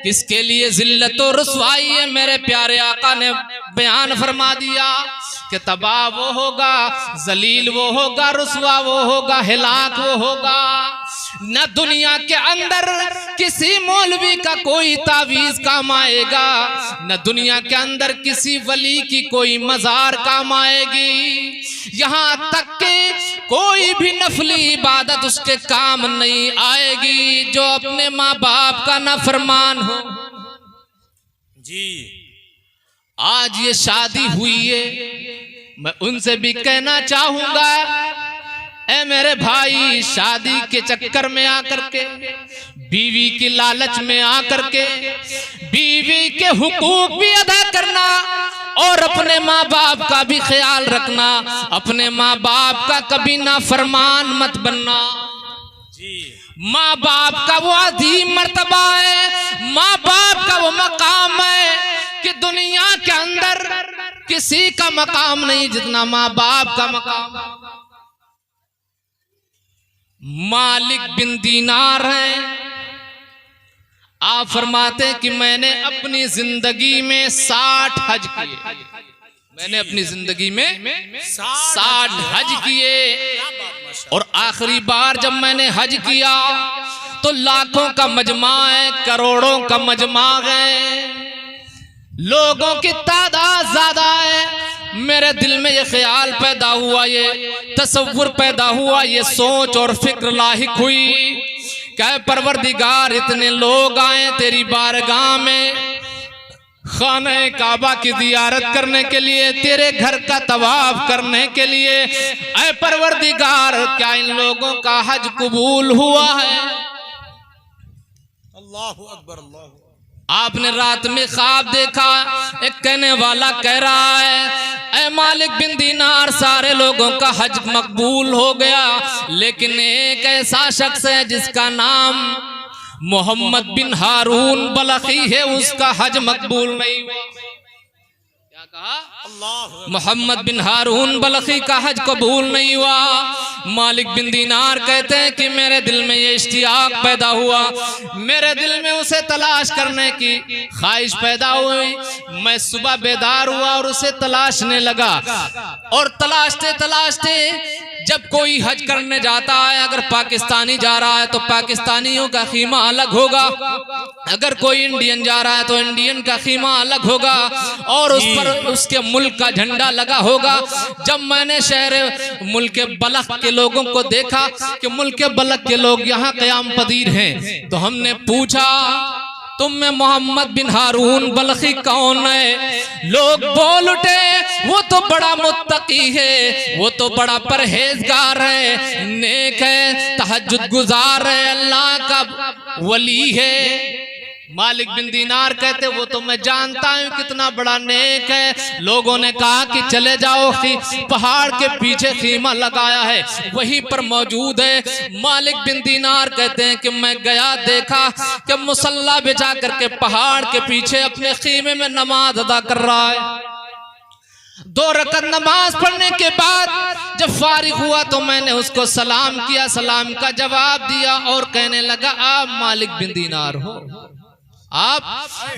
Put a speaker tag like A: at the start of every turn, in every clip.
A: किसके लिए जिल्लत और रुसवाई है। मेरे प्यारे आका ने बयान फरमा दिया कि तबाह वो होगा, जलील वो होगा, रुसवा वो होगा, हिलाक वो होगा। न दुनिया के अंदर किसी मौलवी का कोई तावीज काम आएगा, न दुनिया के अंदर किसी वली की कोई मजार काम आएगी, यहाँ तक कि कोई भी नफली इबादत उसके काम नहीं आएगी जो अपने माँ बाप का नाफरमान हो।
B: जी
A: आज ये शादी हुई है, मैं उनसे भी कहना चाहूंगा, ए मेरे भाई, शादी के चक्कर में आकर के, बीवी की लालच में आकर के, बीवी के हुकूक भी अदा करना और अपने माँ बाप का भी ख्याल रखना, अपने माँ बाप का कभी ना फरमान मत बनना।
B: जी
A: माँ बाप का वो अजीम मर्तबा है, माँ बाप का वो मकाम है कि दुनिया के अंदर किसी का मकाम नहीं जितना माँ बाप का मकाम। मालिक बिन दीनार हैं, आप फरमाते हैं कि मैंने अपनी जिंदगी में 60 हज किए, मैंने अपनी जिंदगी में 60 हज किए, और आखिरी बार जब मैंने हज किया तो लाखों का मजमा है, करोड़ों का मजमा है, लोगों की तादाद ज्यादा है। मेरे दिल में ये ख्याल पैदा हुआ, ये तसव्वुर पैदा हुआ, ये सोच और फिक्र लाहिक हुई, क्या परवरदिगार इतने लोग आए तेरी बारगाह में खाने काबा की जियारत करने के लिए, तेरे घर का तवाफ करने के लिए, ऐ परवरदिगार क्या इन लोगों का हज कबूल हुआ है?
B: अल्लाहु अकबर, अल्लाहु।
A: आपने रात में ख्वाब देखा, एक कहने वाला कह रहा है, ऐ मालिक बिन दीनार, सारे लोगों का हज मकबूल हो गया, लेकिन एक ऐसा शख्स है जिसका नाम मोहम्मद बिन हारून बलखी है, उसका हज मकबूल नहीं हुआ। क्या कहा? मोहम्मद बिन हारून बलखी का हज कबूल नहीं हुआ। मालिक बिन दीनार कहते हैं कि मेरे दिल में ये इश्तियाक पैदा हुआ, मेरे दिल में उसे तलाश करने की ख्वाहिश पैदा हुई। मैं सुबह बेदार हुआ और उसे तलाशने लगा, और तलाशते तलाशते जब कोई हज करने जाता है, अगर पाकिस्तानी जा रहा है तो पाकिस्तानियों का खीमा अलग होगा, अगर कोई इंडियन जा रहा है तो इंडियन का खीमा अलग होगा, और उस पर उसके मुल्क का झंडा लगा होगा। जब मैंने शहर मुल्क बलख के लोगों को देखा कि मुल्क बलख के लोग यहाँ क़याम पदीर हैं, तो हमने पूछा तुम में मोहम्मद बिन हारून बलखी कौन है? लोग बोल उठे वो तो बड़ा मुत्तकी है, वो तो बड़ा परहेजगार है, नेक है, तहज्जुद गुजार है, अल्लाह का वली है। मालिक बिन दीनार कहते वो तो मैं जानता हूँ कितना बड़ा नेक है। लोगों ने कहा कि चले जाओ, पहाड़ के पीछे खीमा लगाया है वहीं पर मौजूद है। मालिक बिन दीनार कहते हैं कि मैं गया, देखा कि मुसल्ला बिछा करके पहाड़ के पीछे अपने खीमे में नमाज अदा कर रहा है। 2 रकअत नमाज पढ़ने के बाद जब फारिग हुआ तो मैंने उसको सलाम किया, सलाम का जवाब दिया और कहने लगा आप मालिक बिन दीनार हो, आप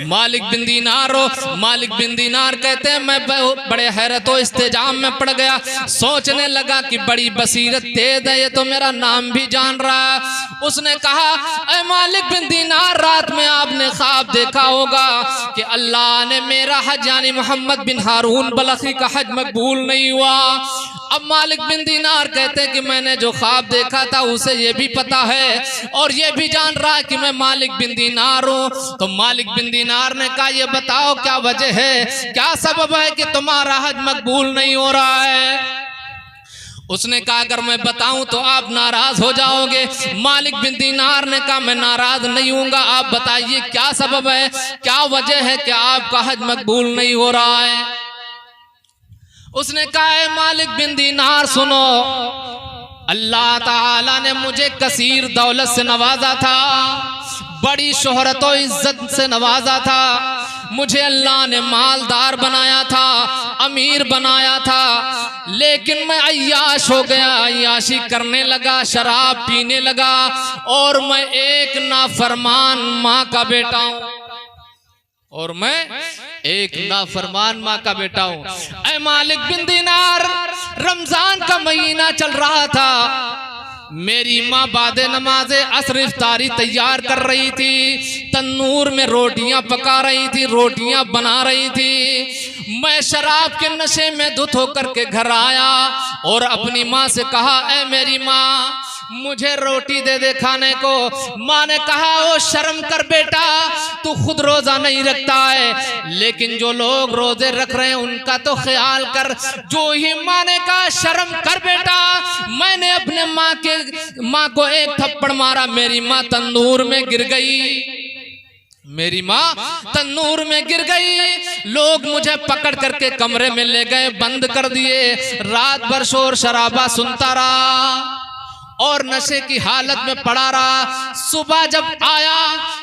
A: मालिक बिन दीनार हो। मालिक बिन दीनार कहते हैं मैं बड़े हैरत व इस्तेजाम में पड़ गया, सोचने लगा कि बड़ी बसीरत तेज है, ये तो मेरा नाम भी जान रहा है। उसने कहा ऐ मालिक बिन दीनार, रात में आपने ख्वाब देखा होगा कि अल्लाह ने मेरा हज यानी मोहम्मद बिन हारून बलखी का हज मकबूल नहीं हुआ। अब मालिक बिन दीनार कहते हैं कि मैंने जो ख्वाब देखा था उसे ये भी पता है और ये भी जान रहा है कि मैं मालिक बिन दीनार हूँ। तो मालिक बिन दीनार ने कहा ये बताओ क्या वजह है, क्या सबब है कि तुम्हारा हज मकबूल नहीं हो रहा है? उसने कहा अगर मैं बताऊं तो आप नाराज हो जाओगे। मालिक बिन दीनार ने कहा मैं नाराज नहीं हूँगा, आप बताइए क्या सबब है, क्या वजह है कि आपका हज मकबूल नहीं हो रहा है? उसने कहा मालिक बिन दीनार सुनो, अल्लाह ताला ने मुझे कसीर दौलत से नवाजा था, बड़ी शोहरत और इज्जत से नवाजा था, मुझे अल्लाह ने मालदार बनाया था, अमीर बनाया था, लेकिन मैं अय्याश हो गया, अय्याशी करने लगा, शराब पीने लगा, और मैं एक नाफरमान माँ का बेटा हूँ, और मैं एक नाफरमान माँ का बेटा हूँ। ऐ मालिक बिन दीनार, रमजान का महीना चल रहा था, मेरी माँ बादे नमाज़े असर इफ्तारी तैयार कर रही थी, तन्नूर में रोटियां पका रही थी, रोटियां बना रही थी। मैं शराब के नशे में धुत होकर के घर आया और अपनी माँ से कहा, ऐ मेरी माँ मुझे रोटी दे दे खाने को। माँ ने कहा, ओ शर्म कर बेटा, तू खुद रोजा नहीं रखता है, लेकिन जो लोग रोजे रख रहे हैं उनका तो ख्याल कर। जो ही माँ ने कहा, शर्म कर बेटा, मैंने अपने माँ को एक थप्पड़ मारा, मेरी माँ तंदूर में गिर गई, मेरी माँ तन्नूर में गिर गई। लोग मुझे पकड़ करके कमरे में ले गए, बंद कर दिए, रात भर शोर शराबा सुनता रहा और नशे की हालत में पड़ा रहा।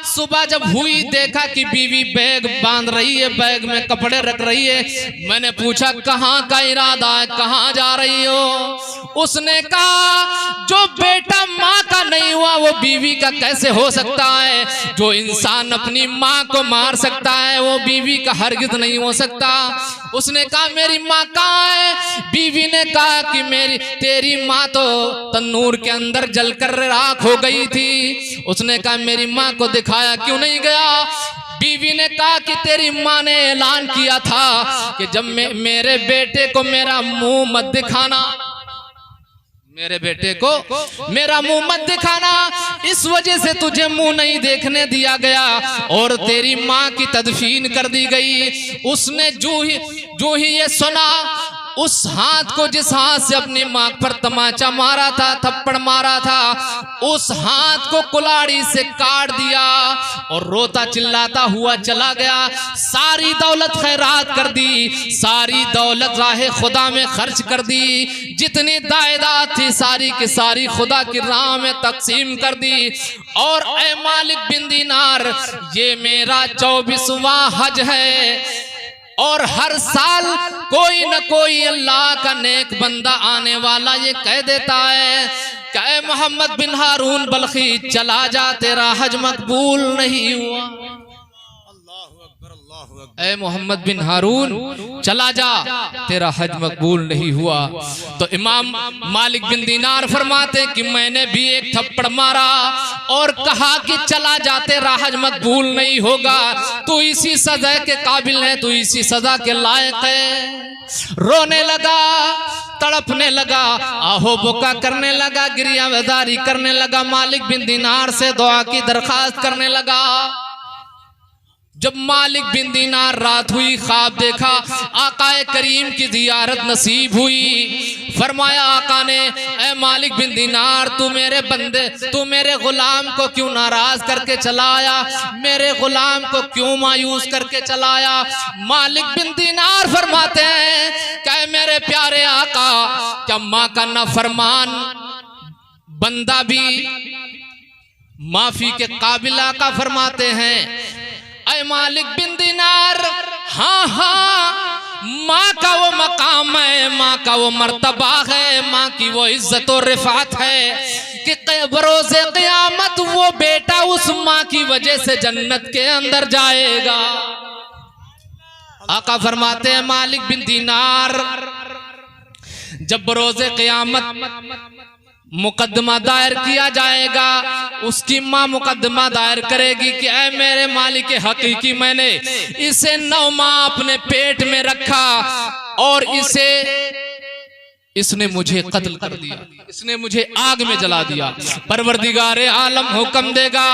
A: सुबह जब हुई, देखा कि बीवी बैग बांध रही है, बैग में कपड़े रख रही है। मैंने पूछा, कहाँ का इरादा है, कहाँ जा रही हो? उसने कहा, जो बेटा माँ का नहीं हुआ वो बीवी का कैसे हो सकता है? जो इंसान अपनी माँ को मार सकता है वो बीवी का हरगिज नहीं हो सकता। उसने कहा, मेरी माँ कहाँ है? बीवी ने कहा कि तेरी माँ तो तन्नूर के अंदर जलकर राख हो गई थी। उसने कहा, मेरी माँ को दिखाया क्यों नहीं गया? बीवी ने कहा कि तेरी माँ ने ऐलान किया था कि जब मेरे बेटे को मेरा मुंह मत दिखाना, मेरे बेटे को मेरा मुंह मत दिखाना, इस वजह से तुझे मुंह नहीं देखने दिया गया और तेरी माँ की तदफीन कर दी गई। उसने जो ही ये सुना, उस हाथ को, जिस हाथ से अपनी माँ पर तमाचा मारा था, थप्पड़ मारा था, उस हाथ को कुल्हाड़ी से काट दिया और रोता चिल्लाता हुआ चला गया। सारी दौलत खैरात कर दी, सारी दौलत राह खुदा में खर्च कर दी, जितनी जायदाद थी सारी की सारी खुदा की राह में तकसीम कर दी। और ऐ मालिक बिन दीनार, ये मेरा 24वां हज है और हर साल कोई न कोई अल्लाह का नेक बंदा आने वाला ये कह देता है कि ऐ मोहम्मद बिन हारून बल्खी, चला जा, तेरा हज मकबूल नहीं हुआ। ऐ मोहम्मद बिन हारून, चला जा, तेरा हज मकबूल नहीं हुआ। तो इमाम मालिक बिन दीनार फरमाते कि मैंने भी एक थप्पड़ मारा और कहा कि चला जा, तेरा हज मकबूल नहीं होगा, तू इसी सजा के काबिल है, तू इसी सजा के लायक है। रोने लगा, तड़पने लगा, आहो बुका करने लगा, गिरियावदारी करने लगा, मालिक बिन दीनार से दुआ की दरखास्त करने लगा। जब मालिक बिन दीनार रात हुई, ख्वाब देखा, आकाए करीम की जियारत नसीब हुई। फरमाया आका ने, ऐ मालिक बिन दीनार, तू मेरे बंदे, तू मेरे गुलाम को क्यों नाराज करके चलाया, मेरे गुलाम को क्यों मायूस करके चलाया? मालिक बिन दीनार फरमाते हैं, क्या मेरे प्यारे आका, क्या माँ का नाफरमान बंदा भी माफी के काबिल? आका फरमाते हैं, ऐ मालिक बिन दीनार, हाँ, माँ का वो मकाम है, माँ का वो मर्तबा है, माँ की वो इज्जत और रिफात है कि बरोज़े क़यामत वो बेटा उस माँ की वजह से जन्नत के अंदर जाएगा। आका फरमाते हैं, मालिक बिन दीनार, जब बरोज़े क़यामत मुकदमा दायर किया जाएगा, उसकी माँ मुकदमा दायर करेगी कि ऐ मेरे मालिक हकीकी, मैंने इसे 9 माह अपने पेट में रखा और इसने मुझे कत्ल कर दिया, इसने मुझे आग में जला दिया। परवरदिगारे आलम हुक्म देगा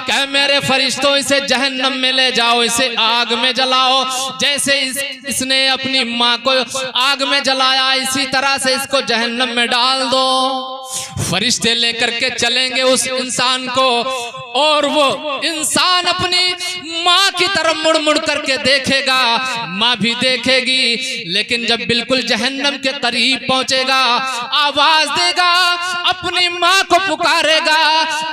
A: कि मेरे फरिश्तों इसे जहन्नम में ले जाओ, इसे आग में जलाओ। जैसे इसने अपनी माँ को आग में जलाया, इसी तरह से इसको जहन्नम में डाल दो। फरिश्ते लेकर के चलेंगे उस इंसान को और वो इंसान अपनी माँ की की तरफ मुड़ मुड़ करके देखेगा, माँ भी देखेगी, लेकिन जब बिल्कुल जहन्नम के करीब पहुंचेगा आवाज देगा, अपनी माँ को पुकारेगा,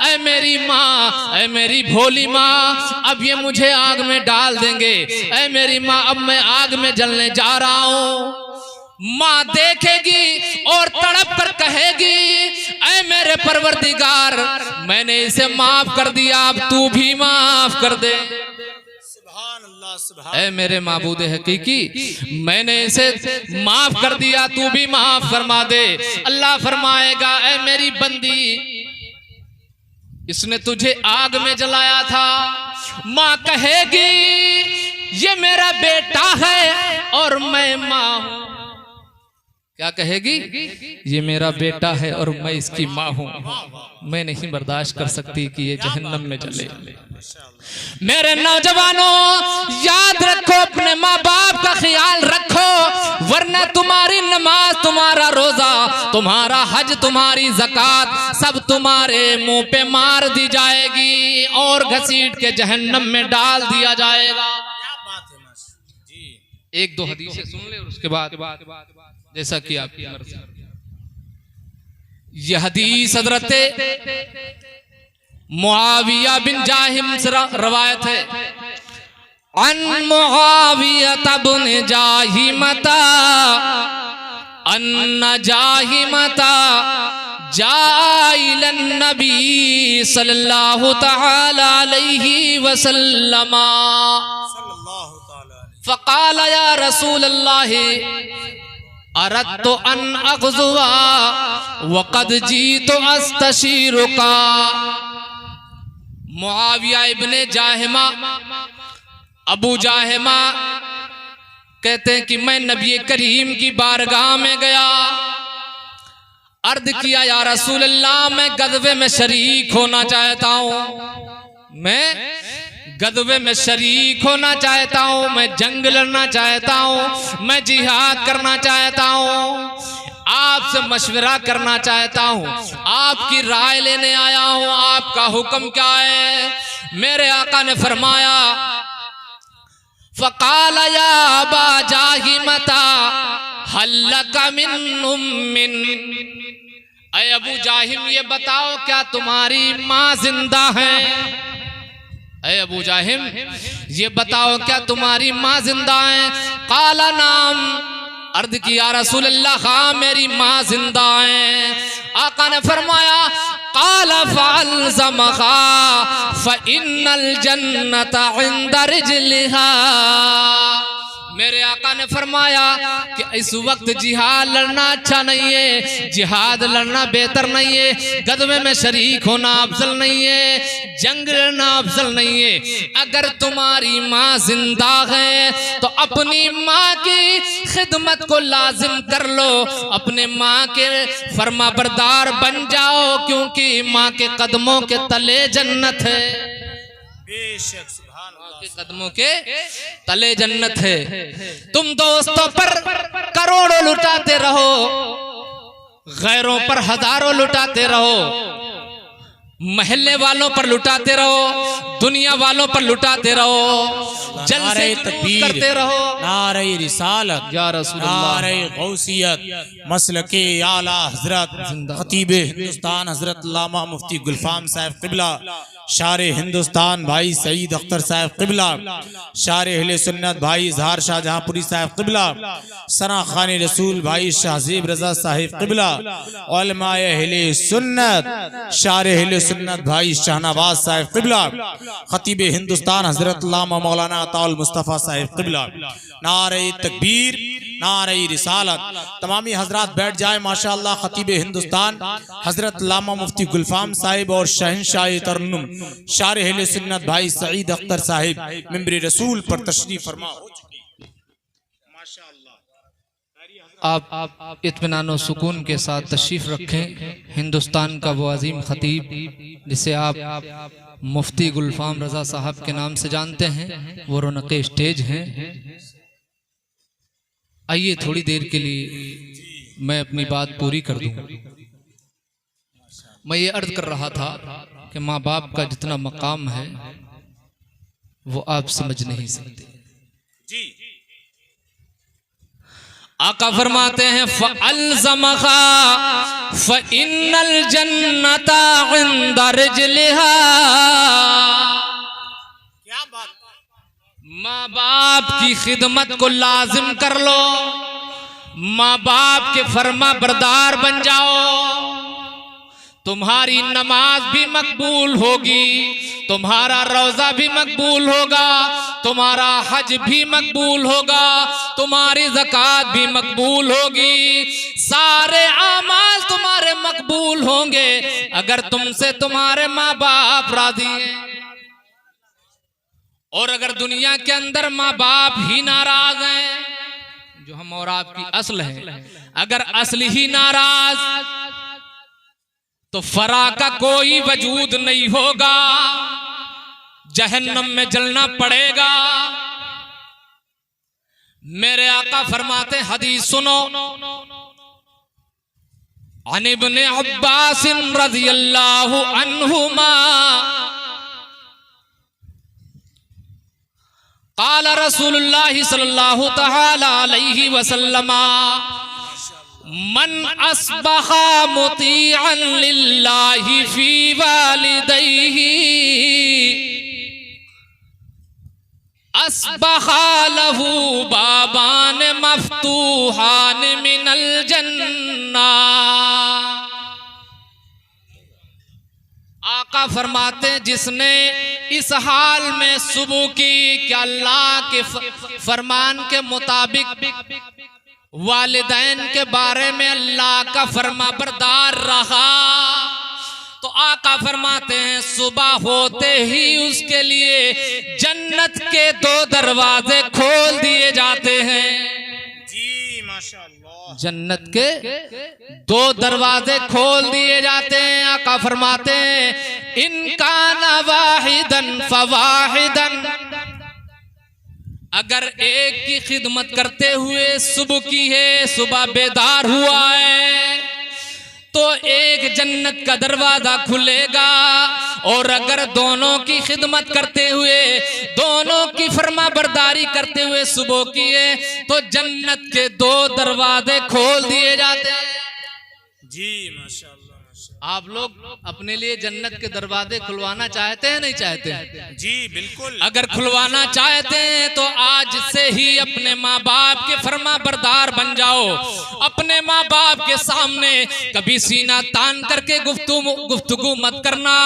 A: ऐ मेरी माँ, ऐ मेरी भोली माँ, अब ये मुझे आग में डाल देंगे, ऐ मेरी माँ अब मैं आग में जलने जा रहा हूँ। माँ देखेगी और तड़प कर कहेगी, ऐ मेरे परवरदिगार, मैंने इसे माफ कर दिया, अब तू भी माफ कर दे। ऐ मेरे माबूदे हकीकी, मैंने इसे माफ कर दिया, तू भी माफ फरमा दे। अल्लाह फरमाएगा, ऐ मेरी बंदी, इसने तुझे आग में जलाया था। माँ कहेगी, ये मेरा बेटा है और मैं माँ हूं। क्या कहेगी? ये मेरा बेटा है और मैं इसकी माँ हूं, मैं नहीं बर्दाश्त कर सकती कि ये जहन्नम में जले। मेरे नौजवानों, याद रखो, अपने माँ बाप का ख्याल रखो, वरना तुम्हारी नमाज, तुम्हारा रोजा, तुम्हारा हज, तुम्हारी ज़कात सब तुम्हारे मुंह पे मार दी जाएगी और घसीट के जहन्नम में डाल दिया जाएगा। एक दो हदीसें सुन ले और उसके बाद जैसा कि आपकी मर्जी। यह हदीस हज़रत मुआविया बिन जाहिम से रवायत है। अन मुआविया बिन जाहिमता अन्न जाहिमता जाइलन नबी सल्लल्लाहु तआला अलैहि वसल्लम फ़क़ाल या रसूल अल्लाह अरदतु अन अग़ज़ुवा वक़द जीतु अस्तशीरुका। मुआविया इब्ने जाहिमा, अबू जाहिमा कहते हैं कि मैं नबी करीम की बारगाह में गया, अर्ज किया, या रसूल अल्लाह, मैं गज़वे में शरीक होना चाहता हूँ, मैं गज़वे में शरीक होना चाहता हूँ, मैं जंग लड़ना चाहता हूँ, मैं जिहाद करना चाहता हूँ, आपसे मशवरा करना चाहता हूँ, आपकी राय लेने आया हूँ, आपका हुक्म क्या है? मेरे आका ने फरमाया, फ़क़ाल या अबा जाहिमता हल लका मिन उम्मिन, ऐ अबू जाहिम, ये बताओ क्या तुम्हारी माँ जिंदा है? ऐ अबू जाहिम, ये बताओ क्या तुम्हारी माँ जिंदा है? काला नाम, अर्ज किया रसूल अल्लाह, हाँ मेरी माँ जिंदा है। आका ने फरमाया, काला फ़अल्ज़महा फ़इन्नल जन्नता इंदा रिजलिहा। मेरे आका ने फरमाया कि इस वक्त जिहाद लड़ना अच्छा नहीं है, जिहाद लड़ना बेहतर नहीं है, गज़वे में शरीक होना अफजल नहीं है, जंग लड़ना अफजल नहीं है। अगर तुम्हारी माँ जिंदा है तो अपनी माँ की खिदमत को लाजिम कर लो, अपने माँ के फरमाबरदार बन जाओ, क्योंकि माँ के कदमों के तले जन्नत है। बेशक के कदमों के तले जन्नत है। तुम दोस्तों पर करोड़ों लुटाते रहो, गैरों पर हजारों लुटाते रहो, महल्ले वालों पर लुटाते रहो, दुनिया वालों पर लुटाते रहो, जलसे करते रहो,
B: नारे रिसालत
A: या रसूलल्लाह,
B: नारे गौसियत, मसलके आला हजरत खतीबे हिंदुस्तान हजरत अल्लामा मुफ्ती गुलफाम साहब क़िबला, शारे हिंदुस्तान भाई सईद अख्तर साहब क़िबला, शारे अहले सुन्नत भाई इजहार शाहजहांपुरी साहब क़िबला, सना खान रसूल भाई शाहज़ेब रजा साहिब क़िबला, उलमाए अहले सुन्नत शारे अहले सुन्नत भाई शाहनवाज साहिब क़िबला, खतीबे हिंदुस्तान हजरत अल्लामा मौलाना अताउल मुस्तफ़ा साहिब क़िबला। नारे तकबीर, नारे रिसालत। तमामी हजरात बैठ जाए। माशाअल्लाह खतीबे हिंदुस्तान हजरत अल्लामा मुफ्ती गुलफाम साहिब और शहंशाह तरन्नुम शारे अहले सुन्नत भाई सईद अख्तर साहिब मिंबर रसूल पर तशरीफ फरमा हो चुकी।
A: आप इत्मीनान और सुकून के साथ तशरीफ रखें। हिंदुस्तान का वो अजीम खतीब जिसे आप मुफ्ती गुलफाम रजा साहब के नाम से जानते हैं, वो रौनक़े स्टेज हैं। आइए थोड़ी देर के लिए मैं अपनी बात पूरी कर दूं। मैं ये अर्ज कर रहा था कि माँ बाप का जितना मकाम है वो आप समझ नहीं सकते।
B: जी
A: आका फरमाते हैं फ़अल्ज़महा फ़इन्नल जन्नता इंदा रिजलिहा।
B: क्या बात।
A: माँ बाप की खिदमत को लाजिम कर लो, माँ बाप के फर्मा बरदार बन जाओ, तुम्हारी नमाज भी मकबूल होगी, तुम्हारा रोजा भी मकबूल होगा, तुम्हारा हज भी मकबूल होगा, तुम्हारी ज़कात भी मकबूल होगी, सारे आमाल तुम्हारे मकबूल होंगे अगर तुमसे तुम्हारे माँ बाप राजी हैं। और अगर दुनिया के अंदर माँ बाप ही नाराज हैं, जो हम और आपकी असल है, अगर असल ही नाराज तो फरा का कोई वजूद नहीं होगा, जहन्नम में जलना पड़ेगा। मेरे आका फरमाते, हदीस सुनो, अन इब्ने अब्बास रज़ियल्लाहु अन्हुमा क़ाल रसूलुल्लाह सल्लल्लाहु तआला अलैहि वसल्लम मन अस्बहा मुतीअन लिल्लाहि फी वालिदैहि अस्बहा लहू बाबान मफ्तूहान मिनल जन्ना। आका फरमाते, जिसने इस हाल में सुबह की कि अल्लाह के फरमान के मुताबिक वालिदैन के बारे में अल्लाह का फरमा बरदार रहा, तो आका फरमाते हैं सुबह होते ही उसके लिए जन्नत के 2 दरवाजे खोल दिए जाते हैं।
B: जी माशाअल्लाह।
A: जन्नत के 2 दरवाजे खोल दिए जाते हैं। आका फरमाते हैं इनकाना वाहिदन फवाहिदन, अगर एक की खिदमत करते हुए सुबह की है, सुबह बेदार हुआ है, तो एक जन्नत का दरवाजा खुलेगा, और अगर दोनों की खिदमत करते हुए, दोनों की फर्मा बरदारी करते हुए सुबह की है, तो जन्नत के 2 दरवाजे खोल दिए जाते हैं।
B: जी माशाअल्लाह।
A: आप लोग अपने लिए जन्नत के दरवाजे खुलवाना चाहते हैं, नहीं चाहते हैं?
B: जी बिल्कुल।
A: अगर खुलवाना चाहते हैं तो आज से ही अपने माँ बाप के फर्मा बरदार बन जाओ। अपने माँ बाप के सामने कभी सीना तान करके गुफ्तगू मत करना।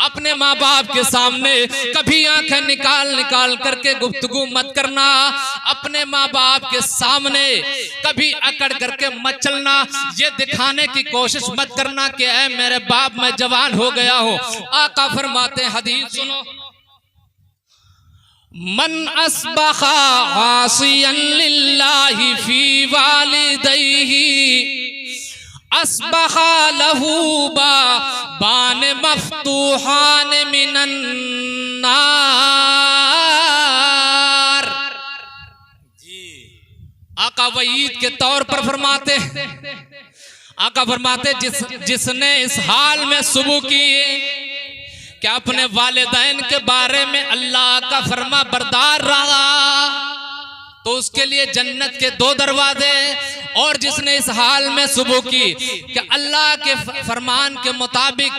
A: अपने माँ बाप के सामने कभी आंखें निकाल करके गुफ्तगू मत करना। अपने माँ बाप के सामने कभी अकड़ करके मत चलना। ये दिखाने की कोशिश मत करना कि ऐ मेरे बाप मैं जवान हो गया हूं। आका फरमाते हैं, हदीस सुनो, मन अस्बहा आसियन लिल्लाहि फी वालिदैहि अस्बहा लहू बाबान मफ्तूहान मिनन नार। आका वईद के तौर पर फरमाते, आका फरमाते जिसने इस हाल में सुबह की क्या अपने वालिदैन के बारे में अल्लाह का फरमा बरदार रहा, तो उसके लिए जन्नत के 2 दरवाजे। और जिसने इस हाल में सुबह की कि अल्लाह के फरमान के मुताबिक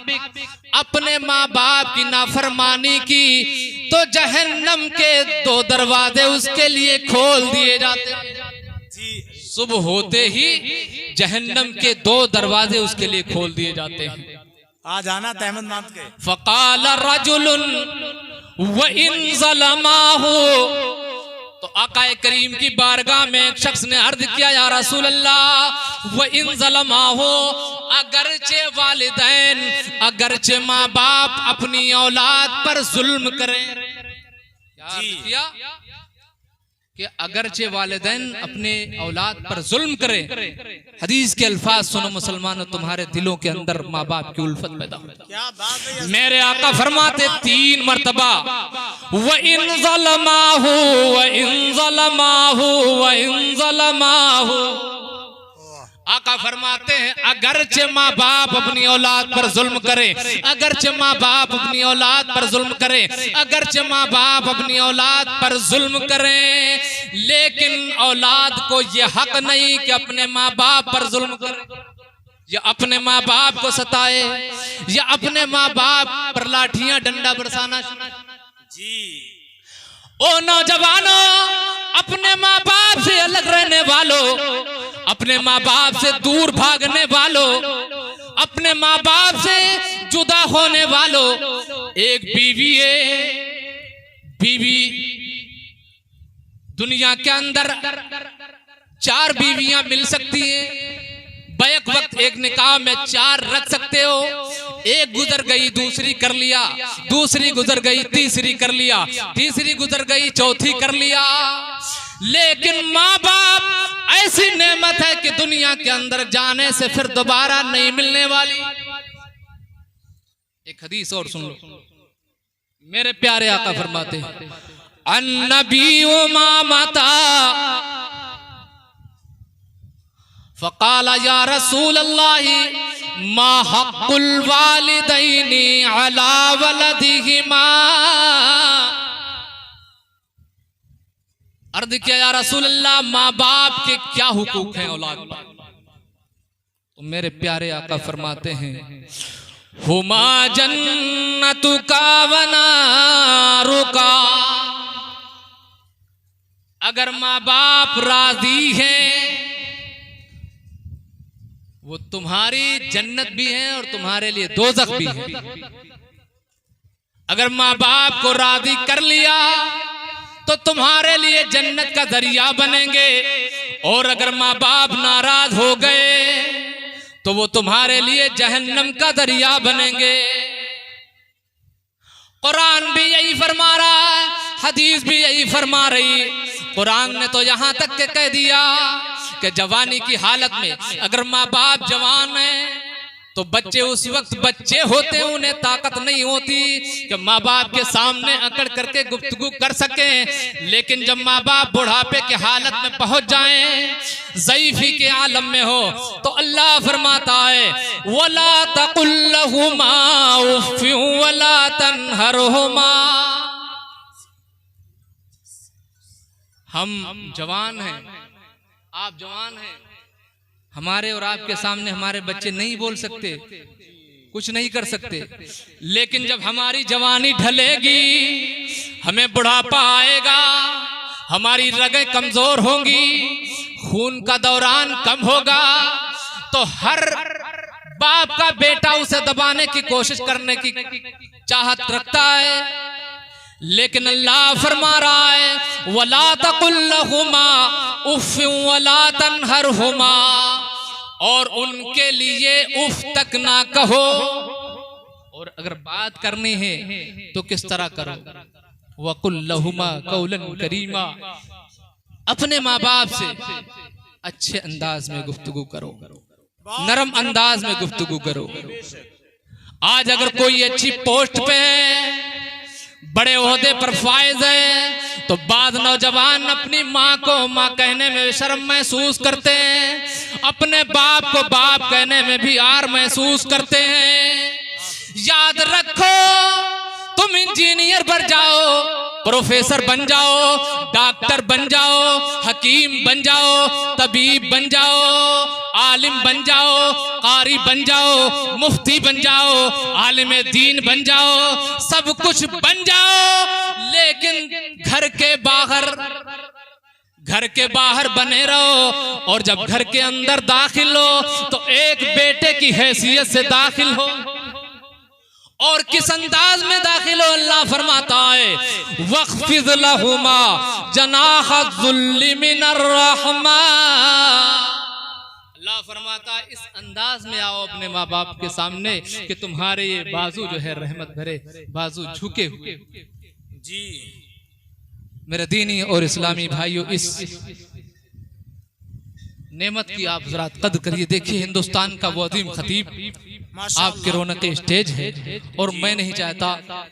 A: अपने माँ बाप की नाफरमानी की, तो जहन्नम के 2 दरवाजे उसके लिए खोल दिए जाते हैं। सुबह होते ही जहन्नम के 2 दरवाजे उसके लिए खोल दिए जाते हैं।
B: आज आना तहमद नाथ के।
A: फ़क़ाल रजुलन व इन ज़लमाहु, तो आकाए करीम की बारगाह में एक शख्स ने अर्ज किया, या रसूल अल्लाह व इन ज़लमाहु, अगरचे वालिदैन, अगरचे माँ बाप अपनी औलाद पर जुल्म करें। क्या किया कि अगरचे वालिदैन अपने औलाद पर जुल्म करें। हदीस के अल्फाज सुनो मुसलमानों, तुम्हारे दिलों के अंदर माँ बाप की उल्फत पैदा हो।
B: क्या बात है।
A: मेरे आका फरमाते 3 मर्तबा, व इन ज़लमाहु व इन ज़लमाहु व इन ज़लमाहु। आका आका फरमाते हैं अगरचे माँ बाप अपनी औलाद पर जुल्म करें, अगरचे माँ बाप अपनी औलाद पर जुल्म करें, अगरचे माँ बाप अपनी औलाद पर जुल्म करें, लेकिन औलाद को ये हक नहीं कि अपने माँ बाप पर जुल्म करे, या अपने माँ बाप को सताए, या अपने माँ बाप पर लाठियां डंडा बरसाना।
B: जी
A: ओ नौजवानों, अपने माँ बाप से अलग रहने वालों, अपने माँ बाप से दूर भागने वालों, अपने माँ बाप से जुदा होने वालों, एक बीवी है, बीवी दुनिया के अंदर 4 बीवियां मिल सकती हैं, बैक वक्त एक निकाह में 4 रख सकते हो, एक गुजर गई दूसरी कर लिया, दूसरी गुजर गई तीसरी कर लिया, तीसरी गुजर गई चौथी कर लिया। लेकिन माँ बाप ऐसी नेमत है कि दुनिया के अंदर जाने से फिर दोबारा नहीं मिलने वाली। एक हदीस और सुन लो, मेरे प्यारे आका फरमाते हैं अन्नबी माता फ़क़ाल या रसूल अल्लाह मा हक़्क़ुल वालिदैनि अला वलदिहिमा। अर्ज़ किया या रसूल अल्लाह, माँ बाप के क्या हुकूक हैं औलाद पर? तो मेरे प्यारे आका फरमाते हैं हुमा जन्नतुका व नारुका। अगर माँ बाप राजी हैं, वो तुम्हारी जन्नत भी है और तुम्हारे लिए दोज़ख भी है। अगर माँ बाप को राजी कर लिया तो तुम्हारे लिए जन्नत का जरिया बनेंगे, और अगर माँ बाप नाराज हो गए तो वो तुम्हारे लिए जहन्नम का दरिया बनेंगे। कुरान भी यही फरमा रहा है, हदीस भी यही फरमा रही। कुरान ने तो यहाँ तक के कह दिया कि जवानी की हालत में अगर माँ बाप जवान है तो बच्चे उस वक्त बच्चे होते हैं, उन्हें ताकत नहीं होती कि माँ बाप के सामने अकड़ करके गुफ्तगू कर सकें। लेकिन जब माँ बाप बुढ़ापे की हालत में पहुंच जाएं, ज़ईफ़ी के आलम में हो, तो अल्लाह फरमाता है वला तकुल लहुमा उफ़्फ़िन वला तन्हरहुमा। हम जवान हैं, आप जवान हैं, हमारे और आपके सामने हमारे बच्चे नहीं बोल सकते, कुछ नहीं कर सकते। लेकिन जब हमारी जवानी ढलेगी, हमें बुढ़ापा आएगा, हमारी रगें कमजोर होंगी, खून का दौरान कम होगा, तो हर बाप का बेटा उसे दबाने की कोशिश करने की चाहत रखता है। लेकिन अल्लाह फरमा रहा है वला तकुल लहुमा उफ़्फ़िन वला तन्हरहुमा, और उनके लिए उफ तक ना कहो। और अगर बात करनी है तो किस तरह करो, वकुल लहुमा कौलन करीमा। अपने माँ बाप से अच्छे अंदाज में गुफ्तगू करो, नरम अंदाज में गुफ्तगू करो। आज अगर कोई अच्छी पोस्ट पे है, बड़े ओहदे पर फायज है, तो बाद नौजवान अपनी माँ को माँ कहने में शर्म महसूस करते हैं, अपने बाप को बाप कहने में भी आर महसूस करते हैं। याद रखो, तुम इंजीनियर बन जाओ, प्रोफेसर बन जाओ, डॉक्टर बन जाओ, हकीम बन जाओ, तबीब बन जाओ, आलिम बन जाओ, कारी बन जाओ, मुफ्ती बन जाओ, आलिम दीन बन जाओ, सब कुछ बन जाओ, लेकिन घर के बाहर बने रहो। और जब घर के अंदर दाखिल हो तो एक बेटे की हैसियत से दाखिल हो। और किस अंदाज में दाखिल हो, अल्लाह फरमाता है वख्फिज़ लहुमा जनाह ज़ुल्लि मिनर रहमा। अल्लाह फरमाता है इस अंदाज में आओ अपने माँ बाप के सामने कि तुम्हारे ये बाजू जो है रहमत भरे बाजू झुके हुए।
B: जी
A: मेरे दीनी और इस्लामी भाइयों, इस नेमत की आप जरा कद्र करिए। देखिए हिंदुस्तान का वो अजीम खतीब आपके रौनक स्टेज है, और मैं नहीं चाहता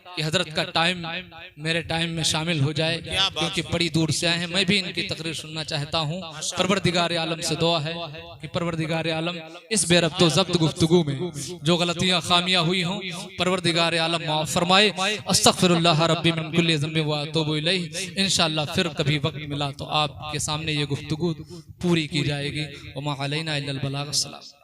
A: कि हजरत का टाइम मेरे टाइम में शामिल हो जाए, क्योंकि बड़ी दूर से आए हैं। मैं भी इनकी तकरीर सुनना चाहता हूँ। परवरदिगार आलम से दुआ है कि परवरदिगार आलम इस बेरब्त व ज़ब्त गुफ्तगू में जो गलतियाँ खामियाँ हुई हों, परवरदिगार आलम माफ़ फरमाए। अस्तग़फिरुल्लाह रब्बी मिन कुल्लि ज़ंबि व अतूबु इलैहि। इंशाअल्लाह फिर कभी वक्त मिला तो आपके सामने ये गुफ्तगू पूरी की जाएगी। वमा अलैना इल्लल बलाग। अस्सलाम।